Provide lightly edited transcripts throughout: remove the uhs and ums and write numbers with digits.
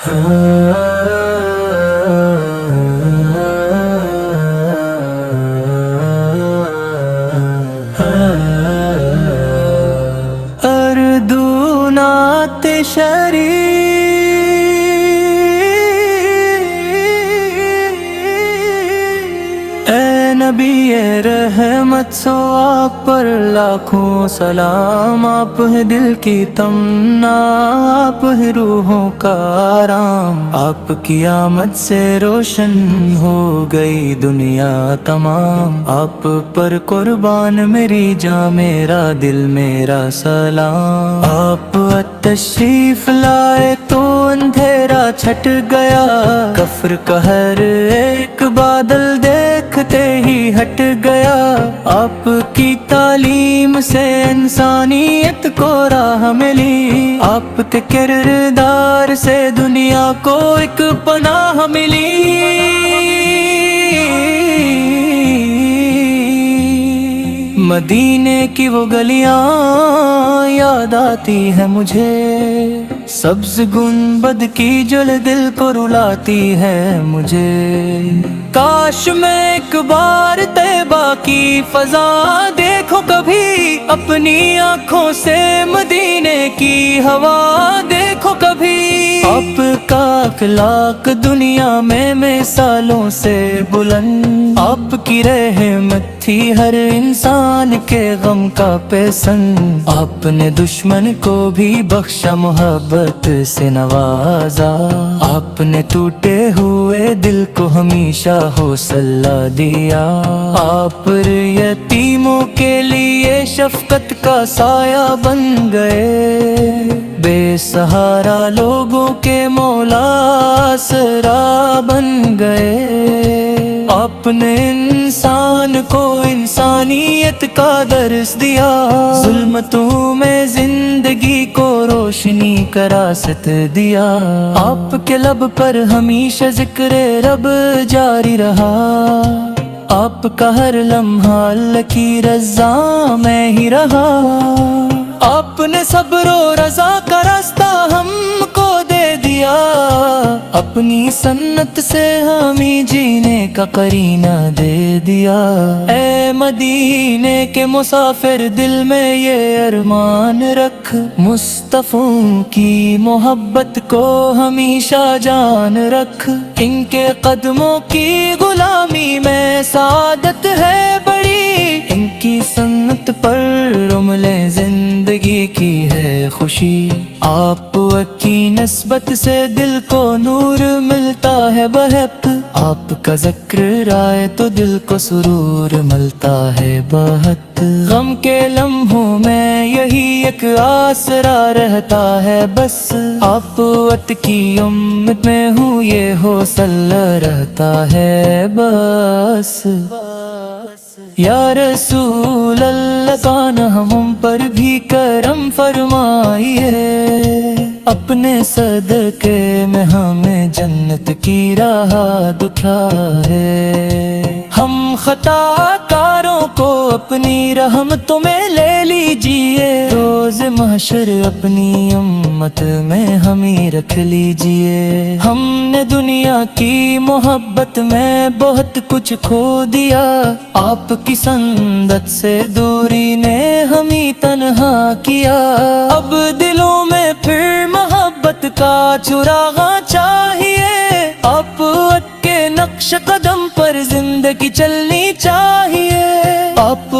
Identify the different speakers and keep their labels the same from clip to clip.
Speaker 1: اردونات شریف اے نبی رحمت سو آپ پر لاکھوں سلام، آپ ہے دل کی تمنا، آپ ہے روحوں کا آرام، آپ کی آمد سے روشن ہو گئی دنیا تمام، آپ پر قربان میری جاں میرا دل میرا سلام، آپ تشریف لائے تو اندھیرا چھٹ گیا، کفر کا ہر ایک بادل دیکھتے ہی ہٹ گیا، آپ کی تعلیم سے انسانیت کو راہ ملی، آپ کے کردار سے دنیا کو ایک پناہ ملی، مدینے کی وہ گلیاں یاد آتی ہے مجھے، سبز گنبد کی جل دل کو رلاتی ہے مجھے، کاش میں ایک بار طیبہ کی فضا دیکھو کبھی، اپنی آنکھوں سے مدینے کی ہوا دیکھو کبھی، آپ کا اخلاق دنیا میں مثالوں سے بلند، آپ کی رحمت تھی ہر انسان کے غم کا پیسن، آپ نے دشمن کو بھی بخشا محبت سے نوازا، آپ نے ٹوٹے ہوئے دل کو ہمیشہ حوصلہ دیا، آپ یتیموں کے لیے شفقت کا سایہ بن گئے، بے سہارا لوگوں کے مولا آسرا بن گئے، آپ نے انسان کو انسانیت کا درس دیا، ظلمتوں میں زندگی کو روشنی کا راست دیا، آپ کے لب پر ہمیشہ ذکر رب جاری رہا، آپ کا ہر لمحہ اللہ کی رضا میں ہی رہا، آپ نے صبر و رضا کا راستہ ہم کو دے دیا، اپنی سنت سے ہمیں جینے کا قرینہ دے دیا، اے مدینے کے مسافر دل میں یہ ارمان رکھ، مصطفیٰ کی محبت کو ہمیشہ جان رکھ، ان کے قدموں کی غلامی میں سعادت ہے بڑی، ان کی سنت پر عملیں زندگی کی ہے خوشی، آپ کی نسبت سے دل کو نور ملتا ہے بہت، آپ کا ذکر آئے تو دل کو سرور ملتا ہے بہت، غم کے لمحوں میں یہی ایک آسرا رہتا ہے بس، آپ کی امت میں ہوں یہ حوصلہ رہتا ہے بس، یا رسول اللہ کان ہم پر بھی کرم فرمائیے، اپنے صدقے میں ہمیں جنت کی راہ دکھائے، ہم خطا کاروں کو اپنی رحمتوں میں لے لیجئے، روز محشر اپنی امت میں ہمیں رکھ لیجئے، ہم نے دنیا کی محبت میں بہت کچھ کھو دیا، آپ کی سندت سے دوری نے ہمیں تنہا کیا، اب دلوں میں پھر محبت کا چراغ چاہیے، آپ کے نقش قدم پر زندگی چلنی چاہیے، آپ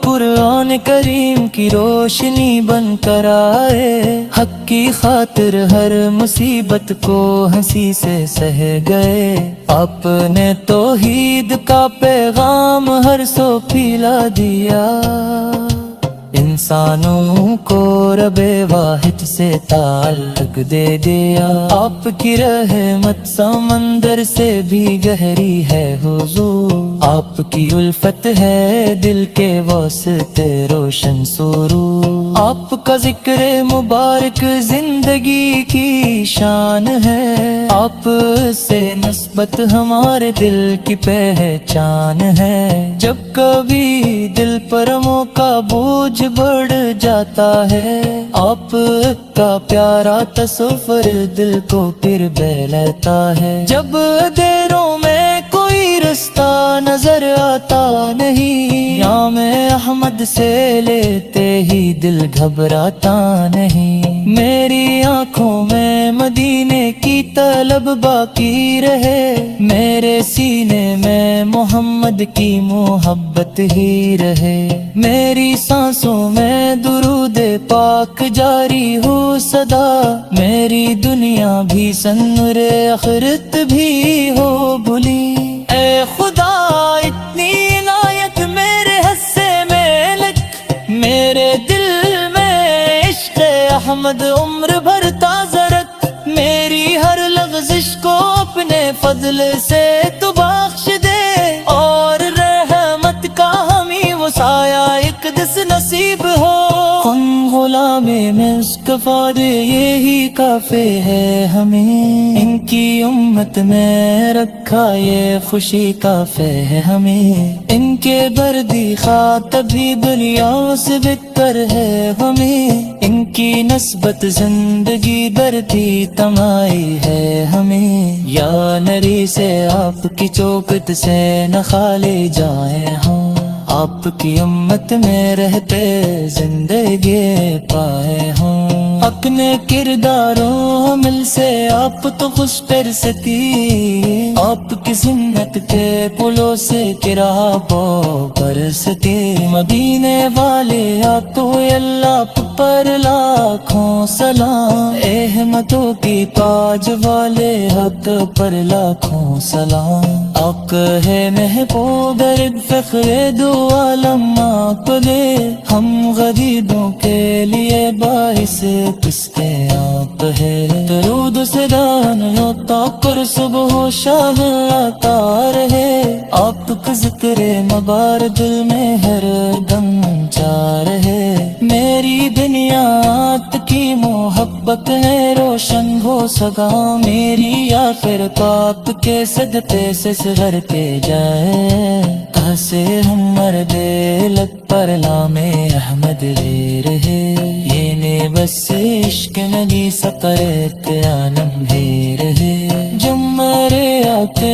Speaker 1: قرآن کریم کی روشنی بن کر آئے، حق کی خاطر ہر مصیبت کو ہنسی سے سہ گئے، آپ نے توحید کا پیغام ہر سو پھیلا دیا، انسانوں کو رب واحد سے تعلق دے دیا، آپ کی رحمت سمندر سے بھی گہری ہے حضور، آپ کی الفت ہے دل کے واسطے روشن سرور، آپ کا ذکر مبارک زندگی کی شان ہے، آپ سے نسبت ہمارے دل کی پہچان ہے۔ جب کبھی دل پر غموں کا بوجھ بڑھ جاتا ہے، آپ کا پیارا تصور دل کو پھر بہلاتا ہے۔ جب دیروں میں کوئی رستہ نظر آتا نہیں، نام احمد سے لیتے ہی دل گھبراتا نہیں۔ میری آنکھوں میں مدینے کی طلب باقی رہے، میرے سینے میں محمد کی محبت ہی رہے۔ میری سانسوں میں درود پاک جاری ہو صدا، میری دنیا بھی سنور آخرت بھی ہو بھلی۔ اے خدا اتنی عنایت میرے حصے میں لکھ، میرے دل میں عشق احمد عمر بھر تازہ رکھ۔ میری ہر لغزش کو اپنے فضل سے تو بخش دے، اور رحمت کا ہمیں وہ سایہ اقدس نصیب ہو۔ خن غلام مصطفیٰ یہی کافی ہے ہمیں، ان کی امت میں رکھا یہ خوشی کافی ہے ہمیں۔ ان کے بردی خاطبی دنیا سے بہتر ہے ہمیں، ان کی نسبت زندگی برتی تمائی ہے ہمیں۔ یا نری سے آپ کی چوکت سے نہ خالی جائیں ہم، آپ کی امت میں رہتے زندگی پائے ہوں۔ اپنے کرداروں عمل سے آپ تو خوش پرستی، آپ کی سنت کے پلوں سے کرا پو برستی۔ مدینے والے آپ تو اللہ پر لاکھوں سلام، احمدوں کی تاج والے حق پر لاکھوں سلام۔ آپ ہے محبوب درد فخر دو عالم، آپ دے ہم غریبوں کے لیے باعث قسط آپ ہے۔ درود سے دان ہوتا کر صبح و شام آتا رہے، آپ کا ذکر مبار دل میں ہر دم جا رہے۔ میری دنیا آپ کی محبت ہے روشن ہو سگا، میری آخرت آپ کے صدقے سے سہر کے جائے۔ کیسے ہم مرد لگ پر نام احمد لے رہے، یہ نے بس عشق نبی سقرت آنم ہے رہے۔ جب مرے آتے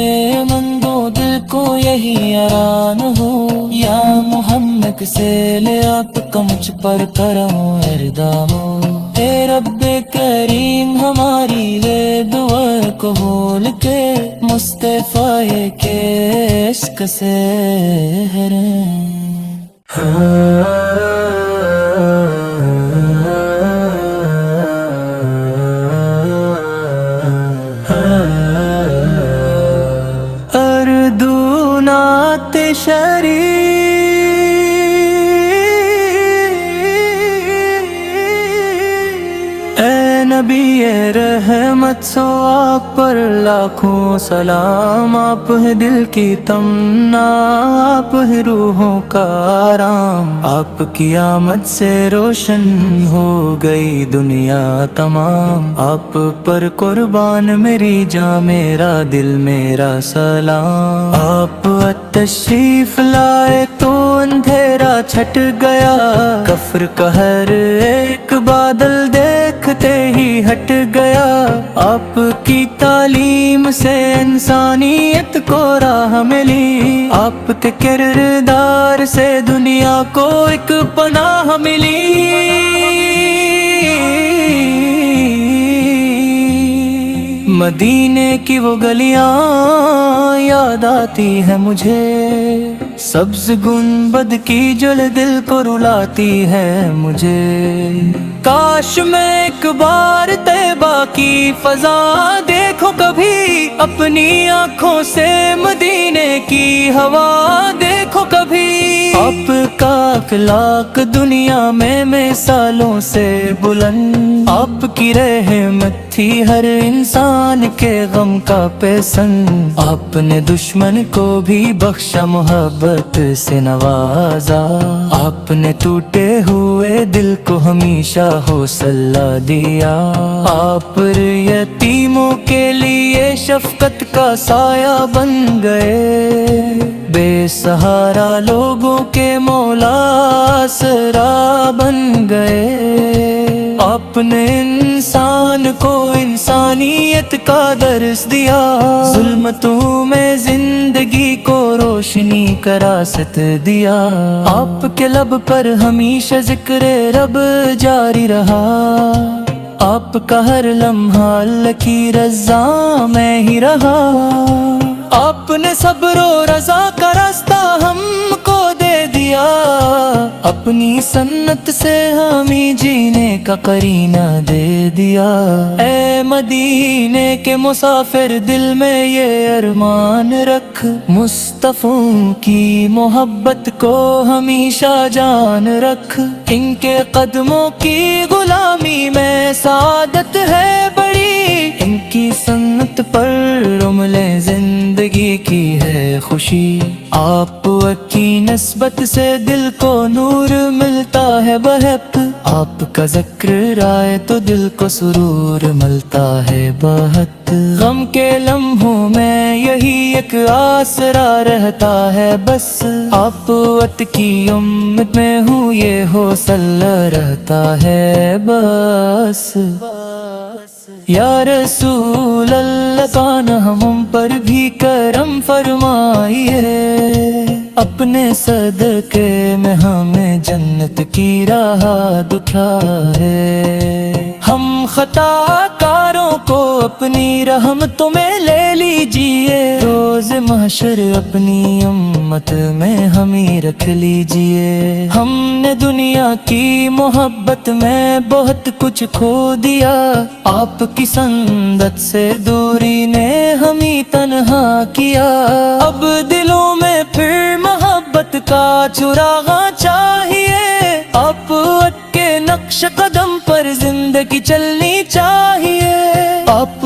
Speaker 1: مندو دل کو یہی آران ہو، یا محمد سے لے آپ کا مجھ پر کرم اردا ہو۔ اے رب کریم ہماری وہ دعا قبول کے، مصطفیٰ کے عشق سے اردونات شریف اے نبی رحمت سو آپ پر لاکھوں سلام۔ آپ ہے دل کی تمنا، آپ ہے روحوں کا آرام، آپ کی آمد سے روشن ہو گئی دنیا تمام۔ آپ پر قربان میری جاں میرا دل میرا سلام۔ آپ تشریف لائے تو اندھیرا چھٹ گیا، کفر کا ہر ایک بادل دیکھتے ہی ہٹ گیا۔ آپ کی تعلیم سے انسانیت کو راہ ملی، آپ کے کردار سے دنیا کو ایک پناہ ملی۔ مدینے کی وہ گلیاں یاد آتی ہے مجھے، سبز گنبد کی جل دل کو رلاتی ہے مجھے۔ کاش میں ایک بار طیبہ کی فضا دیکھوں کبھی، اپنی آنکھوں سے مدینے کی ہوا دیکھوں کبھی۔ آپ کا اخلاق دنیا میں مثالوں سے بلند، آپ کی رحمت تھی ہر انسان کے غم کا پیسن، آپ نے دشمن کو بھی بخشا محبت سے نوازا، آپ نے ٹوٹے ہوئے دل کو ہمیشہ حوصلہ دیا، آپ یتیموں کے لیے شفقت کا سایہ بن گئے، بے سہارا لوگوں کے مولا آسرا بن گئے، آپ نے انسان کو انسانیت کا درس دیا، ظلمتوں میں زندگی کو روشنی کا راست دیا، آپ کے لب پر ہمیشہ ذکر رب جاری رہا، آپ کا ہر لمحہ اللہ کی رضا میں ہی رہا، آپ نے صبر و رضا کا راستہ ہم کو دے دیا، اپنی سنت سے ہمیں جینے کا قرینہ دے دیا، اے مدینے کے مسافر دل میں یہ ارمان رکھ، مصطفیٰ کی محبت کو ہمیشہ جان رکھ، ان کے قدموں کی غلامی میں سعادت ہے بڑی، ان کی سنت پر عملیں زندگی کی ہے خوشی، آپ کی نسبت سے دل کو نور ملتا ہے بہت، آپ کا ذکر آئے تو دل کو سرور ملتا ہے بہت، غم کے لمحوں میں یہی ایک آسرا رہتا ہے بس، آپ کی امت میں ہوں یہ حوصلہ رہتا ہے بس، یا رسول اللہ کان ہم پر بھی کرم فرمائیے، اپنے صدقے میں ہمیں جنت کی راہ دکھائے، ہم خطا کاروں کو اپنی رحمتوں میں لے لیجئے، روز محشر اپنی امت میں ہمیں رکھ لیجئے، ہم نے دنیا کی محبت میں بہت کچھ کھو دیا، آپ کی سنت سے دوری نے ہمیں تنہا کیا، اب دلوں میں پھر محبت کا چراغ چاہیے، آپ کے نقش قدم پر زندگی چلنی چاہیے، آپ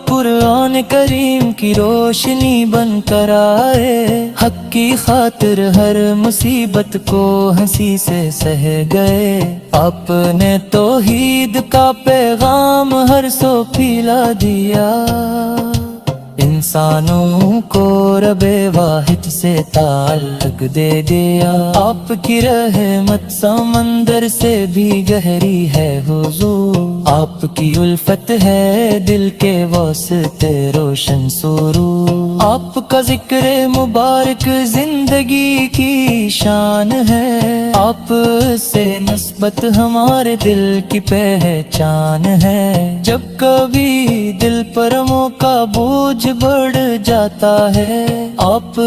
Speaker 1: قرآن کریم کی روشنی بن کر آئے، حق کی خاطر ہر مصیبت کو ہنسی سے سہ گئے، آپ نے توحید کا پیغام ہر سو پھیلا دیا، انسانوں کو رب واحد سے تعلق دے دیا، آپ کی رحمت سمندر سے بھی گہری ہے حضور، آپ کی الفت ہے دل کے واسطے روشن سرور، آپ کا ذکر مبارک زندگی کی شان ہے، آپ سے نسبت ہمارے دل کی پہچان ہے، جب کبھی دل پر موقع بوجھ بڑھ جاتا ہے، آپ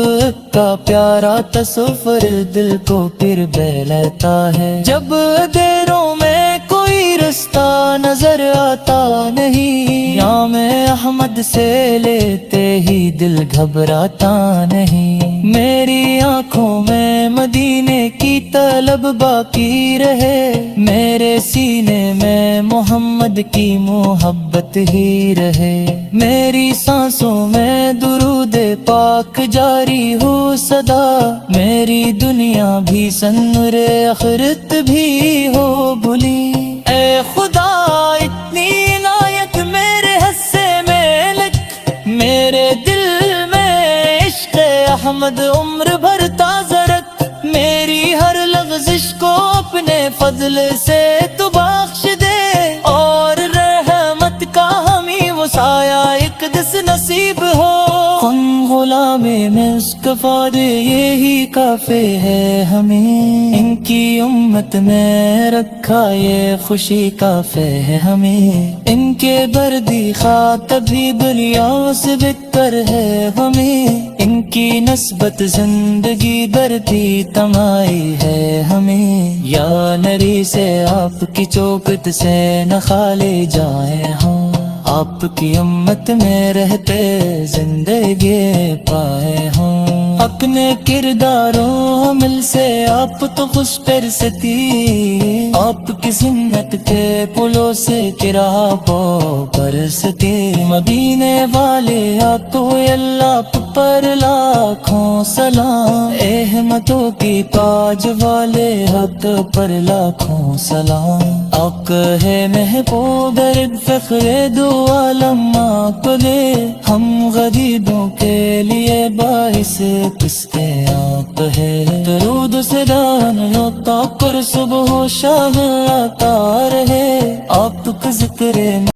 Speaker 1: کا پیارا تصور دل کو پھر بہلاتا ہے، جب دیروں میں کوئی رستہ نظر آتا نہیں، نام احمد سے لیتے ہی دل گھبراتا نہیں، میری آنکھوں میں مدینے کی طلب باقی رہے، میرے سینے میں محمد کی محبت ہی رہے، میری سانسوں میں درود پاک جاری ہو صدا، میری دنیا بھی سنور آخرت بھی ہو بھلی، اے خدا اتنی عنایت میرے حصے میں لکھ، میرے دل میں عشق احمد عمر بھر تازہ رکھ، میری ہر لغزش کو اپنے فضل سے تو بخش دے، اور رحمت کا ہمیں وہ سایہ ایک دس نصیب ہو، غلام مصطفیٰ دے یہی کافی ہے ہمیں، ان کی امت میں رکھا یہ خوشی کافی ہے ہمیں، ان کے بردی خاطب بھی دنیا سے بہتر ہے ہمیں، ان کی نسبت زندگی درتی تمائی ہے ہمیں، یا نری سے آپ کی چوکت سے نہ خالی جائیں ہم، آپ کی امت میں رہتے زندگی پائے ہوں، اپنے کرداروں مل سے آپ تو خوش پر ستی، آپ کی سنت کے پلوں سے چراغوں برستی، مدینے والے آقا اللہ پر لاکھوں سلام، احمدوں کی تاج والے حق پر لاکھوں سلام، آقا ہے محبوب رب فخر دو عالم آپ دے، ہم غریبوں کے لیے باعث قسط آپ ہے، درود سے دان ہوتا پر صبح و شام آتا رہے، آپ کا ذکر